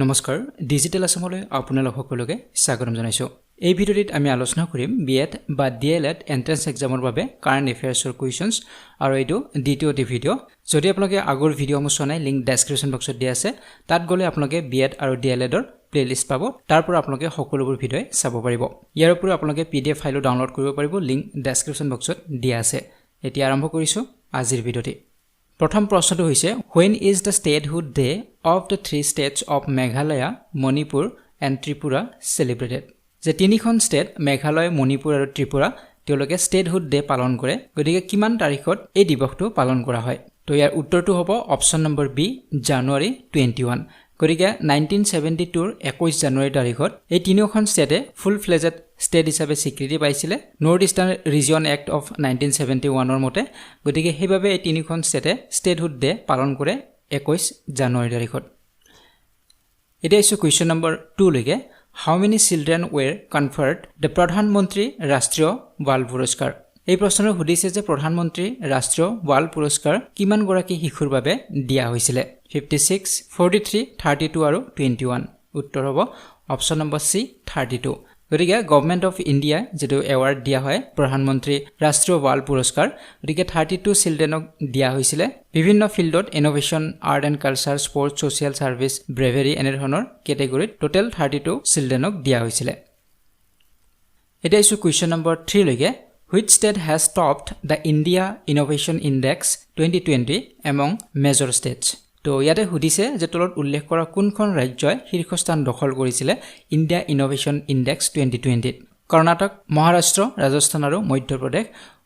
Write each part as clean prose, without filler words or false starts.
নমস্কাৰ ডিজিটেল আসামলৈ আপোনালোক সকলোকে স্বাগতম জনাইছো এই ভিডিঅ'ত আমি আলোচনা কৰিম বিএড বা ডিএলএড এন্ট্ৰেন্স এক্সামৰ বাবে কাৰেন্ট এফেয়াৰ্ছৰ কোৱেশ্চনছ আৰু এইটো দ্বিতীয়টি ভিডিঅ' যদি আপোনালোকে আগৰ ভিডিঅ'সমূহ চোৱা নাই লিংক ডেসক্ৰিপচন বক্সত দিয়া আছে তাত গলে আপোনালোকে বিএড আৰু ডিএলএডৰ প্লেলিষ্ট পাব তাৰ পৰা আপোনালোকে সকলোবোৰ ভিডিঅ' চাব পাৰিব ইয়াৰ উপৰিও আপোনালোকে পিডিএফ ফাইলো ডাউনলোড কৰিব পাৰিব লিংক ডেসক্ৰিপচন বক্সত দিয়া আছে এতিয়া আৰম্ভ কৰিছো আজিৰ ভিডিঅ'টি প্ৰথম প্ৰশ্নটো হৈছে when is the statehood day of the three states of Meghalaya, Manipur and Tripura celebrated যে তিনিখন ষ্টেট মেঘালয় মণিপুৰ আৰু ত্ৰিপুৰা তেওঁলোকে statehood day পালন কৰে গতিকে কিমান তাৰিখত এই দিৱসটো পালন কৰা হয় তো ইয়াৰ উত্তৰটো হ'ব অপচন নম্বৰ বি জানুৱাৰী 21 গতিকে 1972 ৰ 21 জানুৱাৰী তাৰিখত এই তিনিখন ষ্টেটে ফুল ফ্লেজড ষ্টেট হিচাপে স্বীকৃতি পাইছিলে north eastern region act of 1971 ৰ মতে গতিকে সেইভাবে এই তিনিখন ষ্টেটে ষ্টেটহুড ডে পালন কৰে 21 জানুৱাৰী তাৰিখত এটা ইছু কোৱেশ্চন নম্বৰ 2 লৈকে how many children were কনফাৰ্ড the প্ৰধানমন্ত্ৰী ৰাষ্ট্ৰীয় বাল পুৰস্কাৰ এই প্ৰশ্নৰ সুধিছে যে প্ৰধানমন্ত্ৰী ৰাষ্ট্ৰীয় বাল পুৰস্কাৰ কিমান গৰাকী শিশুৰ বাবে দিয়া হৈছিল 56 43 32 আৰু 21 উত্তৰ হ'ব অপচন নম্বৰ সি 32 গতিকে গভৰ্নমেন্ট অফ ইন্ডিয়া যেটো এৱাৰ্ড দিয়া হয় প্ৰধানমন্ত্ৰী ৰাষ্ট্ৰীয় বাল পুৰস্কাৰ গতিকে 32 চিলড্ৰেনক দিয়া হৈছিল বিভিন্ন ফিল্ডত innovation art and culture sports social service bravery এনে ধৰণৰ কেটেগৰীত টোটাল 32 চিলড্ৰেনক দিয়া হৈছিল এটা ইছু কোৱেশ্চন নম্বৰ 3 লৈকে which state has topped the India Innovation Index 2020 among major states তো ইয়াতে সুধিছে যে তলত উল্লেখ কৰা কোনখন ৰাজ্যই শীৰ্ষস্থান দখল কৰিছিল India innovation index 2020 Karnataka Maharashtra Rajasthan আৰু মধ্যপ্ৰদেশ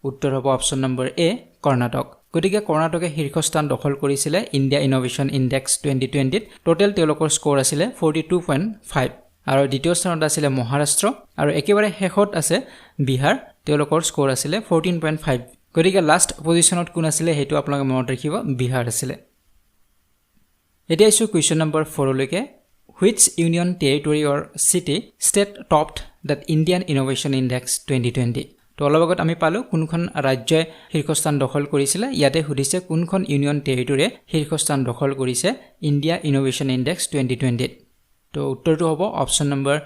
উত্তৰ হ'ব অপচন নম্বৰ এ কৰ্ণাটক গতিকে কৰ্ণাটকে শীৰ্ষস্থান দখল কৰিছিল ইণ্ডিয়া ইনোভেশন ইনডেক্স 2020 টোটাল তেওঁলোকৰ স্কোৰ আছিল 42.5 আৰু দ্বিতীয় স্থানত আছিল মহাৰাষ্ট্ৰ আৰু একেবাৰে শেষত আছে বিহাৰ তেওঁলোকৰ স্কোৰ আছিল 14.5 গতিকে লাষ্ট পজিশনত কোন আছিল হেতু আপোনালোকে মনত ৰাখিব বিহাৰ আছিল এতিয়া ইছু কোৱেশ্চন নম্বৰ 4 লৈকে which union territory or city state topped that Indian Innovation Index 2020 তো অলপগত আমি পালো কোনখন ৰাজ্যই শীৰ্ষস্থান দখল কৰিছিল ইয়াতে সুধিছে কোনখন ইউনিয়ন টেৰিটৰীয়ে শীৰ্ষস্থান দখল কৰিছে ইণ্ডিয়া ইনোভেশন ইনডেক্স 2020 তো উত্তৰটো হ'ব অপচন নম্বৰ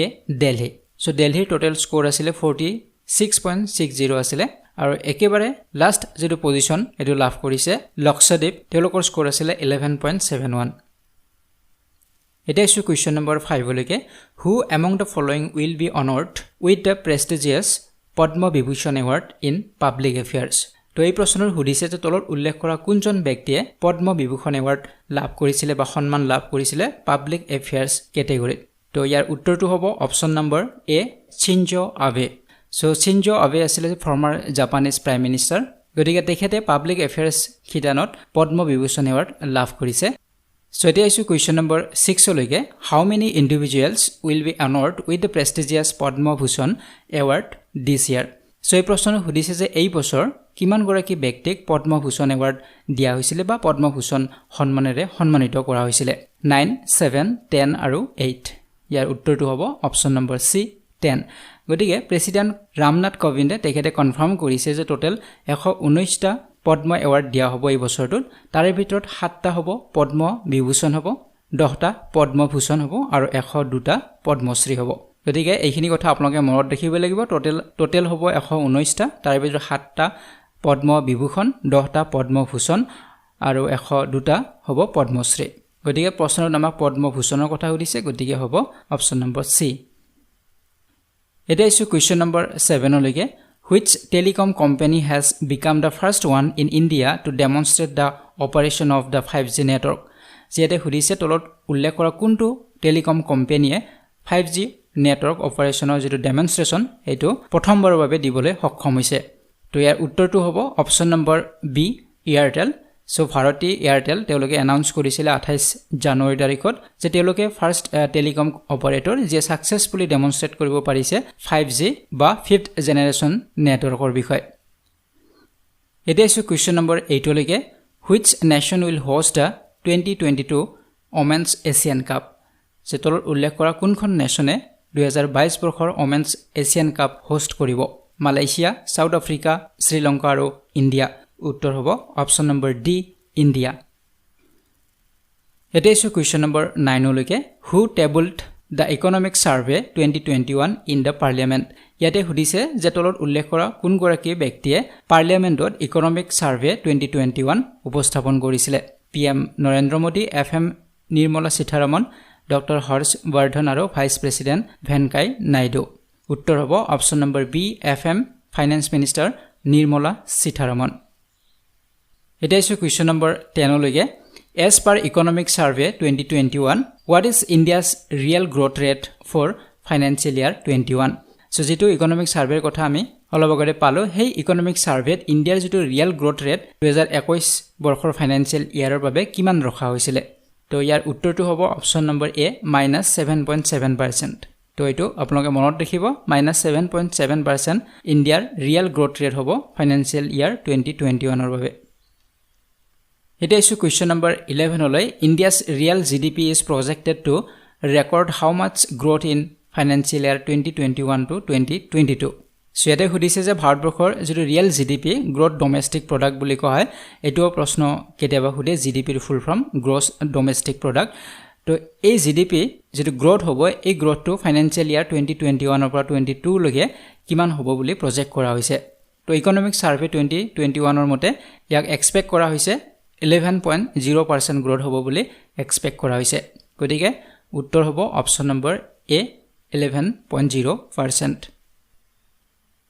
এ দিল্লী সো দিল্লীৰ টোটাল স্কোৰ আছিল 46.60 আছিল আৰু একেবাৰে লাষ্ট যেটো পজিশন এটো লাভ কৰিছে লক্ষদ্বীপ তেওঁলোকৰ স্কোৰ আছিল 11.71 এটা ইছু কোৱেশ্চন নম্বৰ 5 লৈকে who among the following will be honored with the prestigious Padma Vibhushan Award in Public Affairs তো এই প্ৰশ্নৰ সুধিছে যে তলত উল্লেখ কৰা কোনজন ব্যক্তিয়ে পদ্ম বিভূষণ এৱাৰ্ড লাভ কৰিছিল বা সন্মান লাভ কৰিছিল পাব্লিক এফেয়াৰ্স কেটেগৰীত তো ইয়াৰ উত্তৰটো হ'ব option number A Shinzo Abe so Shinzo Abe আছিল ফৰ্মাৰ জাপানিজ প্ৰাইম মিনিষ্টাৰ গতিকে তেখেতে পাব্লিক এফেয়াৰ্স খিতানত পদ্ম বিভূষণ এৱাৰ্ড লাভ কৰিছে সো এতিয়া ইছু কোৱেশ্চন নম্বৰ 6 লৈকে how many individuals will be honoured with the prestigious Padma Bhushan award this year so এই প্ৰশ্নৰ সুধিছে যে এই বছৰ কিমান গৰাকী ব্যক্তিক পদ্ম ভূষণ এৱাৰ্ড দিয়া হৈছিল বা পদ্ম ভূষণ সন্মানেৰে সন্মানিত কৰা হৈছিল 9 7 10 আৰু 8 ইয়াৰ উত্তৰটো হ'ব অপচন নম্বৰ সি 10 গতিকে প্ৰেসিডেন্ট ৰামনাথ কোবিন্দে তেখেতে কনফাৰ্ম কৰিছে যে টোটাল 119টা পদ্ম এৱাৰ্ড দিয়া হ'ব এই বছৰটোত তাৰে ভিতৰত 7টা হ'ব পদ্ম বিভূষণ হ'ব 10টা পদ্ম ভূষণ হ'ব আৰু 102টা পদ্মশ্ৰী হ'ব গতিকে এইখিনি কথা আপোনালোকে মনত ৰাখিব লাগিব টোটাল হ'ব 119টা তাৰে ভিতৰত 7টা পদ্ম বিভূষণ 10টা পদ্ম ভূষণ আৰু 102টা হ'ব পদ্মশ্ৰী গতিকে প্ৰশ্নত আমাক পদ্ম ভূষণৰ কথা সুধিছে গতিকে হ'ব অপচন নম্বৰ সি এটা ইছু কোৱেশ্চন নম্বৰ 7 লৈকে which telecom company has become the first one in India to demonstrate the operation of the 5G network যেতে সুধিছে তলত উল্লেখ কৰা কোনটো টেলিকম কোম্পানীয়ে 5G নেটৱৰ্ক অপাৰেচনৰ যেটো ডেমনষ্ট্ৰেচন এটো প্ৰথমবাৰৰ বাবে দিবলৈ সক্ষম হৈছে তো ইয়াৰ উত্তৰটো হ'ব option number B Airtel so Bharti Airtel তেওঁলোকে এনাউন্স কৰিছিল 28 জানুৱাৰী তাৰিখত যে তেওঁলোকে ফাৰ্স্ট টেলিকম অপাৰেটৰ যে সাকসেসফুলি ডেমনষ্ট্ৰেট কৰিব পাৰিছে 5G বা 5th জেনাৰেশন নেটৱৰ্কৰ বিষয় এটা ইছু কোৱেশ্চন নম্বৰ 8 লৈকে which nation will host the 2022 Women's Asian Cup যে তলত উল্লেখ কৰা কোনখন নেশনে 2022 বৰ্ষৰ Women's Asian Cup হোষ্ট কৰিব মালয়েছিয়া সাউথ আফ্ৰিকা শ্ৰীলংকা আৰু ইণ্ডিয়া উত্তৰ হ'ব অপচন নম্বৰ ডি ইণ্ডিয়া এতিয়া আছে কুৱেশ্যন নম্বৰ 9 লৈকে who tabled the economic survey 2021 in the parliament ইয়াতে সুধিছে যে তলত উল্লেখ কৰা কোন গৰাকী ব্যক্তিয়ে পাৰ্লিয়ামেণ্টত ইকনমিক সাৰ্ভে 2021 উপস্থাপন কৰিছিলে PM Narendra Modi FM Nirmala Sitharaman doctor Harsh Vardhan আৰু ভাইস প্ৰেসিডেন্ট ভেনকাই নাইডু উত্তৰ হ'ব option number B FM finance minister Nirmala Sitharaman এতিয়া আছে কুৱেশ্যন নম্বৰ 10 লৈকে As per Economic Survey 2021, what is India's real growth rate for financial year 21? So, যেটো Economic Survey কথা আমি অলপ আগতে পালো সেই Economic Survey ইণ্ডিয়াৰ যেটো real growth rate 2021 বৰ্ষৰ ফাইনান্সিয়েল ইয়াৰৰ বাবে কিমান ৰখা হৈছিলে তো ইয়াৰ উত্তৰটো হ'ব অপচন নম্বৰ A -7.7%. তো এটো আপোনালোকে মনত ৰাখিব -7.7% ইণ্ডিয়াৰ real growth rate হ'ব ফাইনান্সিয়েল ইয়াৰ 2021 ৰ বাবে It is question number 11 olay India's real GDP is projected to record how much growth in financial year 2021 to 2022. So yate hudise je bharatborkhor jeto real GDP growth domestic product boli koha hoy eto proshno keteba hude GDP ৰ full form gross domestic product to ei GDP jeto growth hobo ei growth to financial year 2021 or 22 loge kiman hobo boli project kora hoise to economic survey 2021 or mote yak expect kora hoise 11.0% growth hobo boli expect kora hoise gotike uttor hobo option number A 11.0%.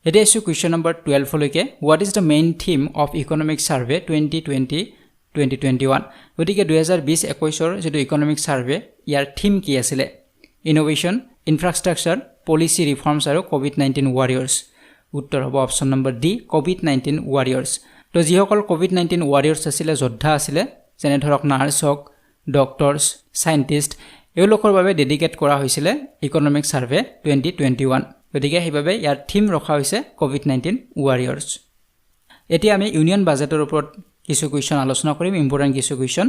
It is question number 12 loike what is the main theme of economic survey 2020-2021 gotike 2020-21 or jeto economic survey yar theme ki asile innovation infrastructure policy reforms aru covid-19 warriors uttor hobo option number D covid-19 warriors তো যিসকল COVID-19 ওয়াৰিয়ৰ্ছ আছিল যোদ্ধা আছিল যেনে ধৰক nurse হক doctors সাইন্টিষ্ট এওঁলোকৰ বাবে dedicate কৰা হৈছিল ইকনমিক সাৰ্ভে 2021 গতিকে সেইভাবে ইয়াৰ থিম ৰখা হৈছে কোভিড-19 ওয়াৰিয়ৰ্ছ এতিয়া আমি ইউনিয়ন বাজেটৰ ওপৰত কিছু কোৱেশ্চন আলোচনা কৰিম ইম্পৰ্টেন্ট কিছু কোৱেশ্চন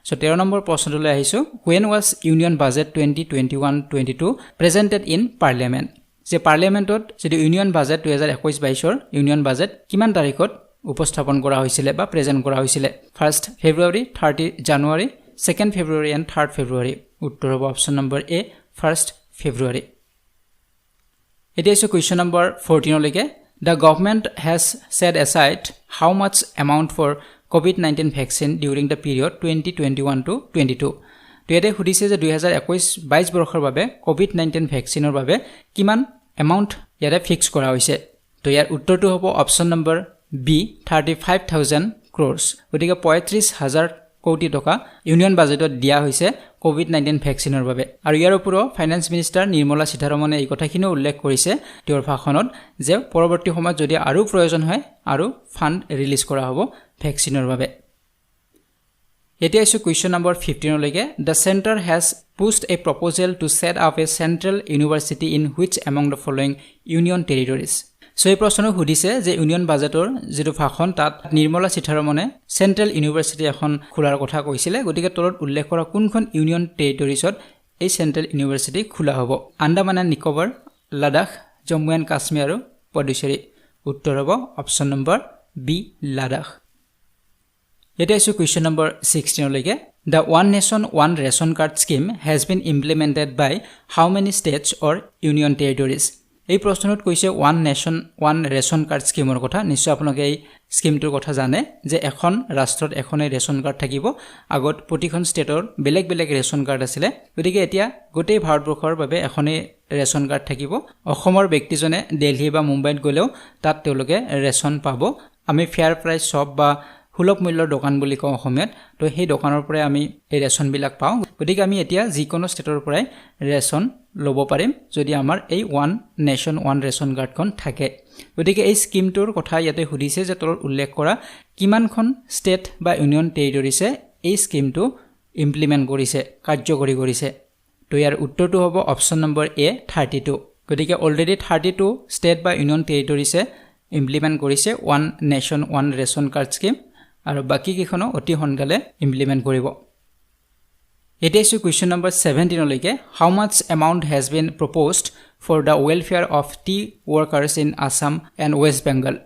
সো 13 নম্বৰ প্ৰশ্নলৈ আহিছো when was union budget 2021-22 presented in parliament যে পাৰ্লিয়ামেন্টত যে ইউনিয়ন বাজেট 2021-22 ৰ ইউনিয়ন বাজেট কিমান তাৰিখত উপস্থাপন কৰা হৈছিল বা প্ৰেজেন্ট কৰা হৈছিল 1st February 30 January 2nd February and 3rd February উত্তৰ হ'ব option number A 1st February এতিয়া আছে কোৱেশ্চন নম্বৰ 14 লৈকে the government has set aside how much amount for covid-19 vaccine during the period 2021 to 22 তো ইয়াতে সুধিছে যে 2021-22 বৰ্ষৰ বাবে covid-19 ভ্যাকচিনৰ বাবে কিমান এমাউন্ট ইয়াতে ফিক্স কৰা হৈছে তো ইয়াৰ উত্তৰটো হ'ব অপচন নম্বৰ B 35,000 crores গতিকে 35,000 কোটি টকা ইউনিয়ন বাজেটত দিয়া হৈছে কোভিড-19 ভ্যাকচিনৰ বাবে আৰু ইয়াৰ ওপৰত ফাইনান্স মিনিষ্টাৰ নিৰ্মলা সীতাৰমণে এই কথাখিনি উল্লেখ কৰিছে তেওঁৰ ভাষণত যে পৰৱৰ্তী সময়ত যদি আৰু প্ৰয়োজন হয় আৰু ফান্ড ৰিলিজ কৰা হ'ব ভ্যাকচিনৰ বাবে এতিয়া আছে কোৱেশ্চন নম্বৰ 15 লৈকে the center has pushed a proposal to set up a central university in which among the following union territories So, এই প্ৰশ্ন সুধিছে যে ইউনিয়ন বাজেটৰ যেটো ভাষণ তাত নিৰ্মলা সীতাৰমণে সেন্ট্ৰেল ইউনিভাৰ্সিটি এখন খোলাৰ কথা কৈছিল গতিকে তলত উল্লেখ কৰা কোনখন ইউনিয়ন টেৰিটৰিছত এই সেন্ট্ৰেল ইউনিভাৰ্সিটি খোলা হ'ব আন্দামান এণ্ড নিকোবৰ লাডাখ জম্মু এণ্ড কাশ্মীৰ আৰু পডিচেৰী উত্তৰ হ'ব অপচন নম্বৰ B লাডাখ এটা আছে কোৱেশ্চন নম্বৰ 16 লৈকে The One Nation One Ration Card scheme has been implemented by how many states or union territories এই প্ৰশ্নত কৈছে one nation one ration card স্কিমৰ কথা নিশ্চয় আপোনালোকে এই স্কিমটোৰ কথা জানে যে এখন ৰাষ্ট্ৰত এখনে ৰেশন কাৰ্ড থাকিব আগত প্ৰতিখন ষ্টেটৰ বেলেগ বেলেগ ৰেশন কাৰ্ড আছিল গতিকে এতিয়া গোটেই ভাৰতবৰ্ষৰ বাবে এখনে ৰেশন কাৰ্ড থাকিব অসমৰ ব্যক্তিজনে দিল্লী বা মুম্বাইত গলেও তাত তেওঁলোকে ৰেশন পাব আমি ফেয়াৰ প্ৰাইস শপ বা সুলভ মূল্যৰ দোকান বুলি কওঁ অসমীয়াত তো সেই দোকানৰ পৰা আমি এই ৰেশন বিলাক পাওঁ গতিকে আমি এতিয়া যিকোনো ষ্টেটৰ পৰাই ৰেশন লব পাৰিম যদি আমাৰ এই ওয়ান নেশন ওয়ান ৰেশন কাৰ্ডখন থাকে গতিকে এই স্কিমটোৰ কথা ইয়াতে সুধিছে যে তলত উল্লেখ কৰা কিমানখন ষ্টেট বা ইউনিয়ন টেৰিটৰিছে এই স্কিমটো ইমপ্লিমেন্ট কৰিছে কাৰ্যকৰী কৰিছে তো ইয়াৰ উত্তৰটো হ'ব অপচন নম্বৰ A 32 গতিকে অলৰেডি 32 ষ্টেট বা ইউনিয়ন টেৰিটৰিছে ইমপ্লিমেন্ট কৰিছে one nation one ration card scheme আৰু বাকি কিখনো অতি সোনকালে ইমপ্লিমেন্ট কৰিব It is question number 17 লৈকে how much amount has been proposed for the welfare of tea workers in Assam and West Bengal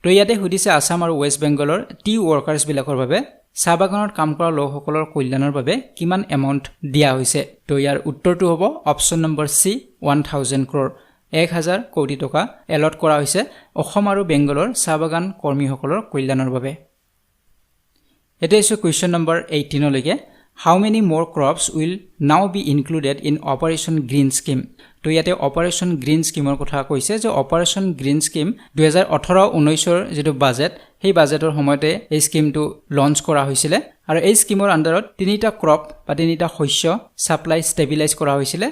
তো ইয়াতে সুধিছে আসাম আৰু ওয়েস্ট বেংগলৰ টি ওয়াৰ্কাৰ্স বিলাকৰ বাবে চাহ বাগানত কাম কৰা লোকসকলৰ কল্যাণৰ বাবে কিমান এমাউণ্ট দিয়া হৈছে তো ইয়াৰ উত্তৰটো হ'ব অপচন নম্বৰ সি 1000 crore 1000 কোটি টকা এলট কৰা হৈছে অসম আৰু বেংগলৰ চাহ বাগান কৰ্মীসকলৰ কল্যাণৰ বাবে এটা আছে কোৱেশ্চন নম্বৰ 18 লৈকে How many more crops will now be included in Operation Green Scheme? তো ইয়াতে Operation Green Scheme ৰ কথা কৈছে যে Operation Green Scheme 2018-19 ৰ যেটো বাজেট সেই বাজেটৰ সময়তে এই স্কিমটো লঞ্চ কৰা হৈছিল আৰু এই স্কিমৰ আন্ডাৰত তিনিটা ক্ৰপ বা তিনিটা শস্য সাপ্লাই ষ্টেবিলাইজ কৰা হৈছিল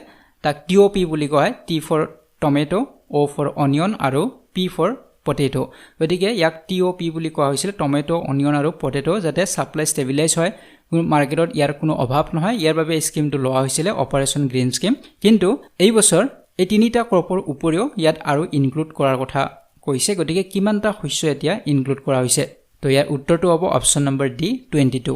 তাক TOP বুলি কোৱা হয় T for tomato O for onion আৰু P for potato গতিকে ইয়াক TOP বুলি কোৱা হৈছিল টমেটো অনিয়ন আৰু পটেটো যাতে সাপ্লাই ষ্টেবিলাইজ হয় মাৰ্কেটত ইয়াৰ কোনো অভাৱ নহয় ইয়াৰ বাবে স্কিমটো লোৱা হৈছিল অপাৰেশন গ্ৰীণ স্কিম কিন্তু এই বছৰ এই তিনিটা ক্ৰপৰ উপৰিও ইয়াত আৰু ইনক্লুড কৰাৰ কথা কৈছে গতিকে কিমানটা শস্য এতিয়া ইনক্লুড কৰা হৈছে তো ইয়াৰ উত্তৰটো হ'ব অপচন নম্বৰ ডি 22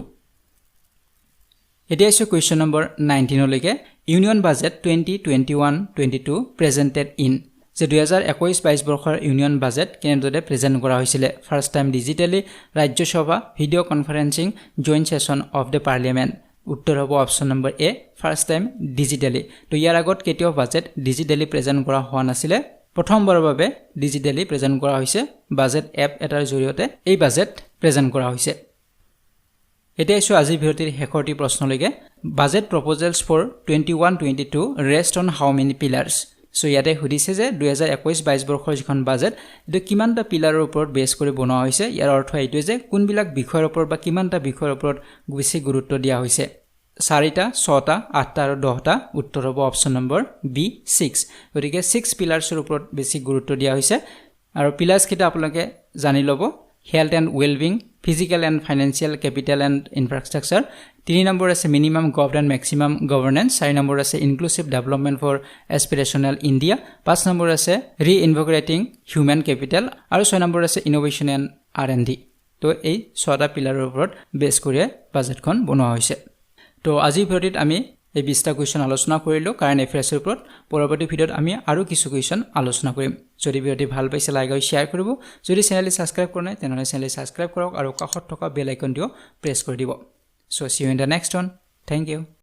এতিয়া আছে কোৱেশ্চন নম্বৰ 19 লৈকে ইউনিয়ন বাজেট 2021-22 প্ৰেজেন্টেড ইন যে 2021-22 বৰ্ষৰ ইউনিয়ন বাজেট কেনেদৰে প্ৰেজেন্ট কৰা হৈছিল first time digitally Rajya Sabha video conferencing joint session of the parliament উত্তৰ হ'ব অপচন নম্বৰ এ ফাৰ্স্ট টাইম ডিজিটালি তো ইয়াৰ আগত কেতিয়াও বাজেট ডিজিটালি প্ৰেজেন্ট কৰা হোৱা নাছিল প্ৰথমবাৰৰ বাবে ডিজিটালি প্ৰেজেন্ট কৰা হৈছে বাজেট এপ এটাৰ জৰিয়তে এই বাজেট প্ৰেজেন্ট কৰা হৈছে এতিয়া এসো আজি ভিডিওৰ হেকৰটি প্ৰশ্নলৈকে budget proposals for 21-22 rest on how many pillars so ইয়াতে সুধিছে যে 2021-22 বৰ্ষৰ যিখন বাজেট এটো কিমানটা পিলাৰৰ ওপৰত বেছ কৰি বনোৱা হৈছে ইয়াৰ অৰ্থ এইটো যে কোনবিলাক বিষয়ৰ ওপৰত বা কিমানটা বিষয়ৰ ওপৰত বেছি গুৰুত্ব দিয়া হৈছে 4টা 6টা 8টা আৰু 10টা উত্তৰ হ'ব অপচন নম্বৰ বি 6 গতিকে 6 পিলাৰ্ছৰ ওপৰত বেছি গুৰুত্ব দিয়া হৈছে আৰু পিলাৰ্ছ কিটা আপোনালোকে জানি ল'ব health and wellbeing physical and financial capital and infrastructure 3 number আছে minimum govern and maximum governance 4 number আছে inclusive development for aspirational India 5 number আছে ৰিইনভিগৰেটিং হিউম্যান ক্যাপিটাল আৰু 6 নম্বৰ আছে ইনোভেশন এণ্ড R&D তো এই 6টা পিলাৰৰ ওপৰত বেছ কৰি বাজেটখন বনোৱা হৈছে তো আজি ভিডিওত আমি এই 20টা কোৱেশ্চন আলোচনা কৰিলো কাৰেন্ট এফেয়াৰ্ছৰ ওপৰত পৰৱৰ্তী ভিডিওত আমি আৰু কিছু কোৱেশ্চন আলোচনা কৰিম যদি ভিডিওটি ভাল পাইছে লাইক আৰু শেয়াৰ কৰিব যদি চেনেলটি সাবস্ক্ৰাইব কৰা নাই তেনহলে চেনেলটি সাবস্ক্ৰাইব কৰক আৰু কাষত থকা বেল আইকনটো প্ৰেছ কৰি দিব so see you in the next one thank you